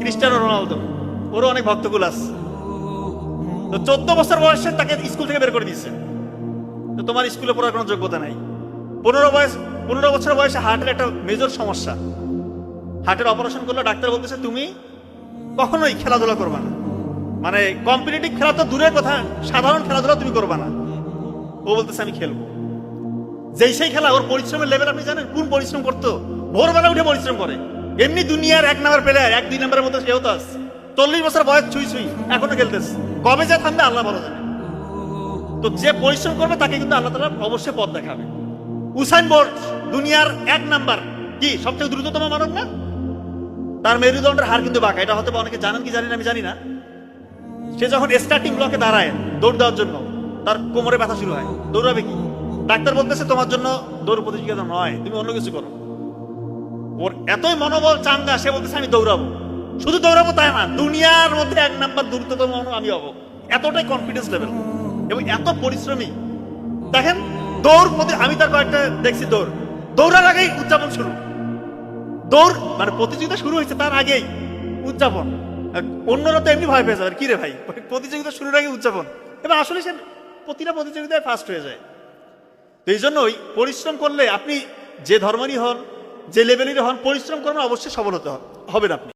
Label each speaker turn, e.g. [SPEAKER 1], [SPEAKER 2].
[SPEAKER 1] Cristiano Ronaldo, ওরও অনেক ভক্তকুল আছে। তো 14 বছর বয়সে তাকে স্কুল থেকে বের করে দিয়েছে। তো তোমার স্কুলে পড়ার কোনো যোগ্যতা নাই। 15 বছর বয়সে হার্টের একটা মেজর সমস্যা, হার্টের অপারেশন করলে ডাক্তার বলতেছে তুমি কখনোই খেলাধুলা করবা না, মানে কম্পিটিটিভ খেলা তো দূরের কথা, সাধারণ খেলাধুলা তুমি করবা না। ও বলতেছে আমি খেলবো। যেই সেই খেলা, ওর পরিশ্রমের লেভেল আপনি জানেন কোন পরিশ্রম করতো? ভোরবেলা উঠে পরিশ্রম করে। এমনি দুনিয়ার 1 নাম্বার প্লেয়ার, 1-2 নাম্বারের মধ্যে সেও তো আছে। 40 বছর বয়স ছুঁই এখনো খেলতেছে। কবে যে থামবে আল্লাহ ভালো জানে। তো যে পরিশ্রম করবে তাকে কিন্তু আল্লাহ তাআলা অবশ্যই পথ দেখাবে। উসাইন বোল্ট দুনিয়ার 1 নাম্বার, কি সবচেয়ে দ্রুততম মানব না? তার মেরুদণ্ডের হাড় কিন্তু বাঁকা, এটা হয়তো অনেকে জানেন কি জানি না, আমি জানি না। সে যখন স্টার্টিং ব্লকে দাঁড়ায় দৌড় দেওয়ার জন্য, তার কোমরে ব্যথা শুরু হয়। দৌড়াবে কি? ডাক্তার বলতেছে তোমার জন্য দৌড় প্রতিযোগিতা নয়, তুমি অন্য কিছু করো। ওর এতই মনোবল চাঙ্গা, সে বলতেছে আমি দৌড়াবো। শুধু দৌড়াবো তাই না, দুনিয়ার মধ্যে 1 নাম্বার দ্রুততম আমি হবো। এতটাই কনফিডেন্স লেভেল এবং এত পরিশ্রমী। দেখেন দৌড় আমি তার কয়েকটা দেখছি, দৌড়ার আগেই উদযাপন শুরু। দৌড় মানে প্রতিযোগিতা শুরু হয়েছে তার আগেই উদযাপন। অন্যরা তো এমনি ভয় পেয়ে যাবে, কি রে ভাই প্রতিযোগিতা শুরুর আগে উদযাপন। এবং আসলে সে প্রতিটা প্রতিযোগিতায় ফার্স্ট হয়ে যায়। তো এই জন্যই পরিশ্রম করলে আপনি যে ধর্মেরই হন, যে লেভেলেরই হন, পরিশ্রম করবেন, অবশ্যই সফল হতে হবেন আপনি।